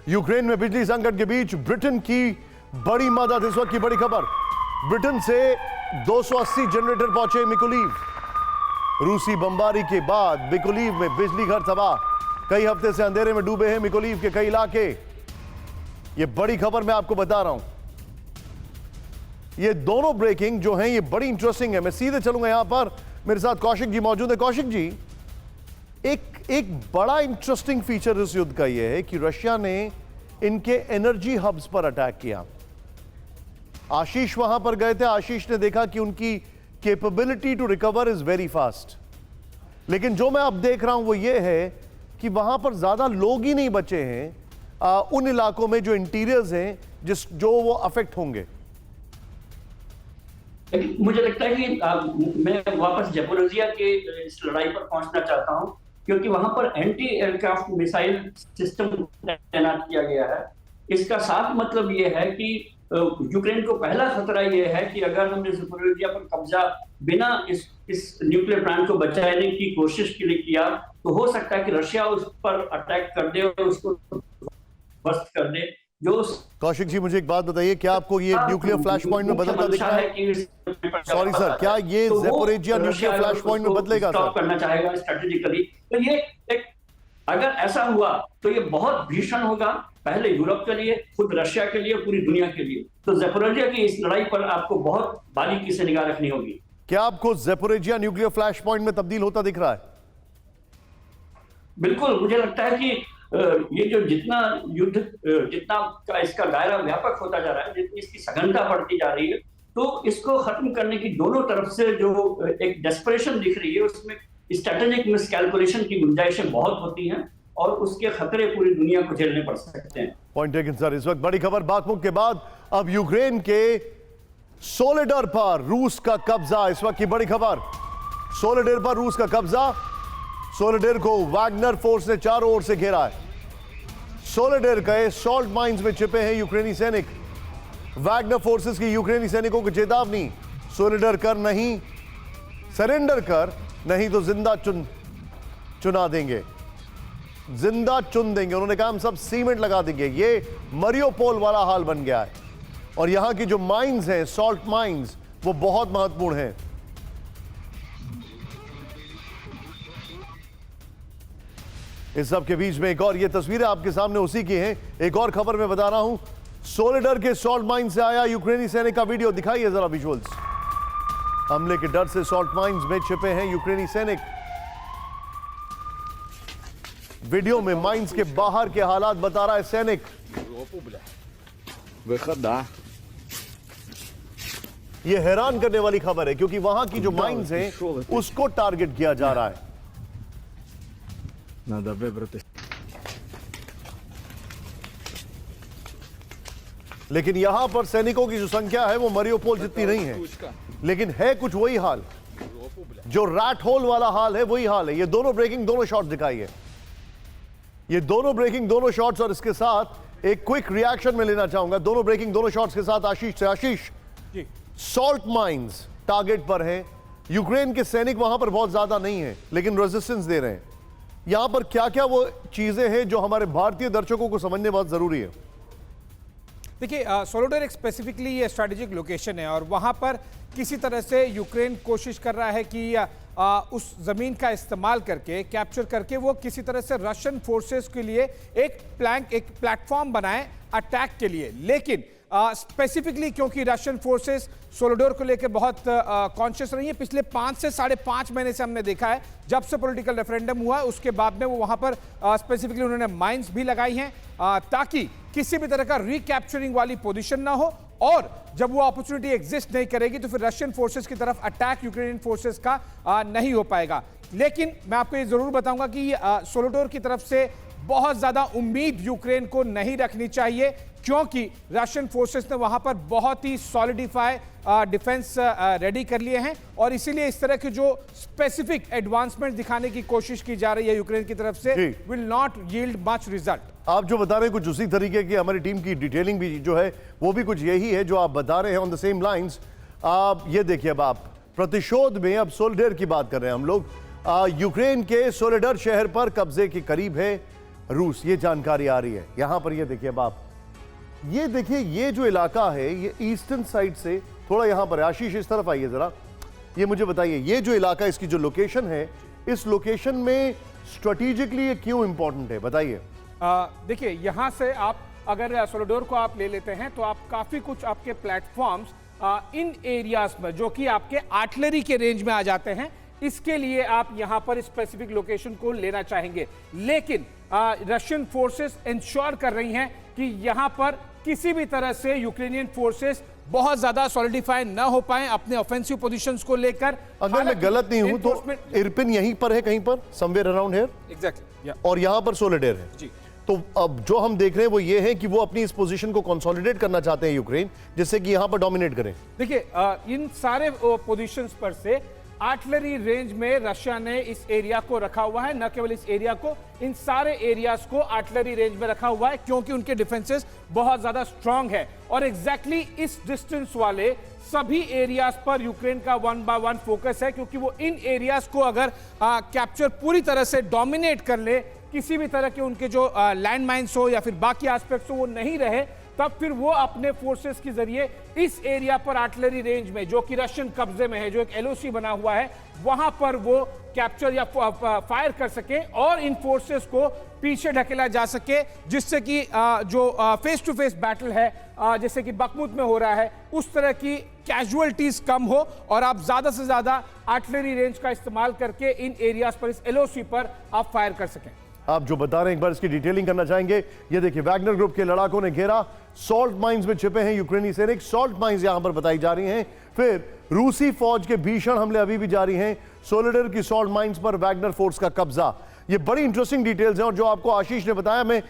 Ukraine में बिजली संकट के बीच ब्रिटेन की बड़ी मदद। इस वक्त की बड़ी खबर, ब्रिटेन से 280 जनरेटर पहुंचे मिकोलीव। रूसी बमबारी के बाद मिकोलीव में बिजली घर तबाह, कई हफ्ते से अंधेरे में डूबे हैं मिकोलीव के कई इलाके। यह बड़ी खबर मैं आपको बता रहा हूं। ये दोनों ब्रेकिंग जो हैं ये बड़ी इंटरेस्टिंग है। मैं सीधे चलूंगा यहां पर, मेरे साथ कौशिक जी मौजूद है। कौशिक जी, एक बड़ा इंटरेस्टिंग फीचर इस युद्ध का यह है कि रशिया ने इनके एनर्जी हब्स पर अटैक किया। आशीष वहां पर गए थे, आशीष ने देखा कि उनकी capability to recover is very fast. लेकिन जो मैं अब देख रहा हूं वो ये है कि वहां पर ज्यादा लोग ही नहीं बचे हैं उन इलाकों में जो इंटीरियर्स हैं जो वो अफेक्ट होंगे। मुझे लगता है कि मैं वापस ज़पोरिज़िया के इस लड़ाई पर पहुंचना चाहता हूं, क्योंकि वहां पर एंटी एयरक्राफ्ट मिसाइल सिस्टम तैनात किया गया है। इसका साफ मतलब यह है कि यूक्रेन को पहला खतरा यह है कि अगर हमने ज़पोरिज़िया पर कब्जा बिना इस न्यूक्लियर प्लांट को बचाने की कोशिश के लिए किया, तो हो सकता है कि रशिया उस पर अटैक कर दे और उसको ध्वस्त कर दे। जो कौशिक जी, मुझे एक बात बताइए, क्या आपको ये न्यूक्लियर फ्लैश पॉइंट में बदलता दिख रहा है? सॉरी सर, क्या ये ज़पोरिज़िया न्यूक्लियर फ्लैश पॉइंट में बदलेगा सर? करना चाहेगा स्ट्रेटेजिकली। तो ये अगर ऐसा हुआ तो ये बहुत भीषण होगा, पहले यूरोप के लिए, खुद रशिया के लिए, पूरी दुनिया के लिए। तो ज़पोरिज़िया की इस लड़ाई पर आपको बहुत बारीकी से निगाह रखनी होगी। क्या आपको ज़पोरिज़िया न्यूक्लियर फ्लैश पॉइंट में तब्दील होता दिख रहा है? बिल्कुल, मुझे लगता है कि ये जो जितना का इसका दायरा व्यापक होता जा रहा है, जितनी इसकी सघनता बढ़ती जा रही है, तो इसको खत्म करने की दोनों तरफ से जो एक डेस्परेशन दिख रही है, उसमें स्ट्रेटेजिक मिसकैलकुलेशन की गुंजाइशें बहुत होती हैं और उसके खतरे पूरी दुनिया को झेलने पड़ सकते हैं। Point taken sir. इस वक्त बड़ी खबर बातमुख के बाद अब यूक्रेन के सोलेडर पर रूस का कब्जा। इस वक्त की बड़ी खबर, सोलेडर पर रूस का कब्जा। सोलेडर को वैगनर फोर्स ने चारों ओर से घेरा है। सोलेडर के सॉल्ट माइंस में छिपे हैं यूक्रेनी सैनिक। वैगनर फोर्सेस की यूक्रेनी सैनिकों को चेतावनी, सोलेडर कर नहीं, सरेंडर कर नहीं तो जिंदा चुना देंगे, जिंदा चुन देंगे। उन्होंने कहा हम सब सीमेंट लगा देंगे। ये मरियोपोल वाला हाल बन गया है और यहां की जो माइंस हैं, सॉल्ट माइंस, वो बहुत महत्वपूर्ण हैं। इस सब के बीच में एक और ये तस्वीरें आपके सामने उसी की हैं। एक और खबर मैं बता रहा हूं, सोलेडर के सॉल्ट माइन से आया यूक्रेनी सैनिक का वीडियो। दिखाइए जरा विजुअल्स। हमले के डर से सॉल्ट माइंस में छिपे हैं यूक्रेनी सैनिक। वीडियो में माइंस के बाहर के हालात बता रहा है सैनिक। यह हैरान करने वाली खबर है क्योंकि वहां की जो माइंस हैं उसको टारगेट किया जा रहा है। Надо вибрати. लेकिन यहां पर सैनिकों की जो संख्या है वो मरियोपोल जितनी नहीं है, लेकिन है कुछ वही हाल, जो रैट होल वाला हाल है वही हाल है। ये दोनों ब्रेकिंग, दोनों शॉट्स दिखाइए, ये दोनों ब्रेकिंग, दोनों शॉट्स। और इसके साथ एक क्विक रिएक्शन में लेना चाहूंगा दोनों ब्रेकिंग, दोनों शॉट्स के साथ आशीष से। आशीष, सॉल्ट माइंस टारगेट पर हैं, यूक्रेन के सैनिक वहां पर बहुत ज्यादा नहीं है लेकिन रेजिस्टेंस दे रहे हैं। यहां पर क्या क्या वो चीजें हैं जो हमारे भारतीय दर्शकों को समझने बहुत जरूरी है? देखिए, सोलेडर एक स्पेसिफिकली ये स्ट्रैटेजिक लोकेशन है और वहां पर किसी तरह से यूक्रेन कोशिश कर रहा है कि उस जमीन का इस्तेमाल करके, कैप्चर करके, वो किसी तरह से रशियन फोर्सेस के लिए एक प्लेटफॉर्म बनाए अटैक के लिए। लेकिन स्पेसिफिकली क्योंकि रशियन फोर्सेस सोलेडर को लेकर बहुत कॉन्शियस रही है, पिछले 5 से 5.5 महीने से हमने देखा है, जब से पॉलिटिकल रेफरेंडम हुआ उसके बाद में वो वहां पर स्पेसिफिकली उन्होंने माइंस भी लगाई हैं ताकि किसी भी तरह का रिकैप्चरिंग वाली पोजीशन ना हो, और जब वो अपॉर्चुनिटी एग्जिस्ट नहीं करेगी तो फिर रशियन फोर्सेस की तरफ अटैक यूक्रेनियन फोर्सेस का नहीं हो पाएगा। लेकिन मैं आपको ये जरूर बताऊंगा कि सोलेडर की तरफ से बहुत ज्यादा उम्मीद यूक्रेन को नहीं रखनी चाहिए, क्योंकि रशियन फोर्सेस ने वहां पर बहुत ही सॉलिडिफाई डिफेंस रेडी कर लिए हैं और इसीलिए इस तरह के जो स्पेसिफिक एडवांसमेंट दिखाने की कोशिश की जा रही है यूक्रेन की तरफ से will not yield much result. आप जो बता रहे हैं कुछ उसी तरीके की हमारी टीम की डिटेलिंग भी जो है वो भी कुछ यही है जो आप बता रहे हैं, ऑन द सेम लाइंस। आप ये देखिए, अब आप प्रतिशोध में अब सोलेडर की बात कर रहे हैं हम लोग। यूक्रेन के सोलेडर शहर पर कब्जे के करीब है रूस, ये जानकारी आ रही है। यहां पर ये देखिए अब आप, ये देखिए ये जो इलाका है ये ईस्टर्न साइड से थोड़ा यहां पर है। आशीष इस तरफ आइए जरा, ये मुझे बताइए ये जो इलाका, इसकी जो लोकेशन है, इस लोकेशन में स्ट्रेटेजिकली ये क्यों इंपॉर्टेंट है, बताइए। देखिए यहां से आप अगर सोलोडोर को आप ले लेते हैं तो आप काफी कुछ आपके प्लेटफॉर्म्स इन एरियाज में जो कि आपके आर्टिलरी के रेंज में आ जाते हैं, इसके लिए आप यहां पर स्पेसिफिक लोकेशन को लेना चाहेंगे। लेकिन रशियन फोर्सेस इंश्योर कर रही हैं कि यहां पर किसी भी तरह से यूक्रेनियन फोर्सेस बहुत ज्यादा सॉलिडिफाई ना हो पाए अपने ऑफेंसिव पोजीशंस को लेकर। अगर मैं गलत नहीं हूं तो इरपिन यहीं पर है, कहीं पर समवेयर अराउंड हियर, एग्जैक्टली, और यहां पर सोलेडर है जी। तो अब जो हम देख रहे हैं वो ये है कि वो अपनी इस पोजीशन को कंसोलिडेट करना चाहते हैं यूक्रेन, जिससे कि यहां पर डोमिनेट करें। देखिए इन सारे पोजीशंस पर से आर्टिलरी रेंज में रशिया ने इस एरिया को रखा हुआ है। न केवल इस एरिया को, इन सारे एरियाज को आर्टिलरी रेंज में रखा हुआ है क्योंकि उनके डिफेंसेस बहुत ज्यादा स्ट्रांग है। और एग्जैक्टली इस डिस्टेंस वाले सभी एरियाज पर यूक्रेन का 1 बाय 1 फोकस है, क्योंकि वो इन एरियाज को अगर कैप्चर पूरी तरह से डोमिनेट कर ले, किसी भी तरह के उनके जो लैंड माइन्स हो या फिर बाकी एस्पेक्ट्स हो वो नहीं रहे, तब फिर वो अपने फोर्सेस के जरिए इस एरिया पर आर्टिलरी रेंज में जो कि रशियन कब्जे में है, जो एक एलओसी बना हुआ है, वहां पर वो कैप्चर या फायर कर सके और इन फोर्सेस को पीछे ढकेला जा सके, जिससे कि जो फेस टू फेस बैटल है जैसे कि बखमुत में हो रहा है, उस तरह की कैजुअलिटीज कम हो और आप ज्यादा से ज्यादा आर्टिलरी रेंज का इस्तेमाल करके इन एरियाज पर, इस एलओसी पर आप फायर कर सकें। आप जो बता रहे हैं एक बार इसकी डिटेलिंग करना चाहेंगे। ये देखिए वैगनर ग्रुप के लड़ाकों ने घेरा, सॉल्ट माइंस में छिपे हैं यूक्रेनी सैनिक, सॉल्ट माइंस यहां पर बताई जा रही हैं। फिर रूसी फौज के भीषण हमले अभी भी जारी हैं, सोलेडर की सॉल्ट माइंस पर वैगनर फोर्स का कब्जा। ये बड़ी इंटरेस्टिंग डिटेल्स हैं और जो आपको आशीष ने बताया, मैं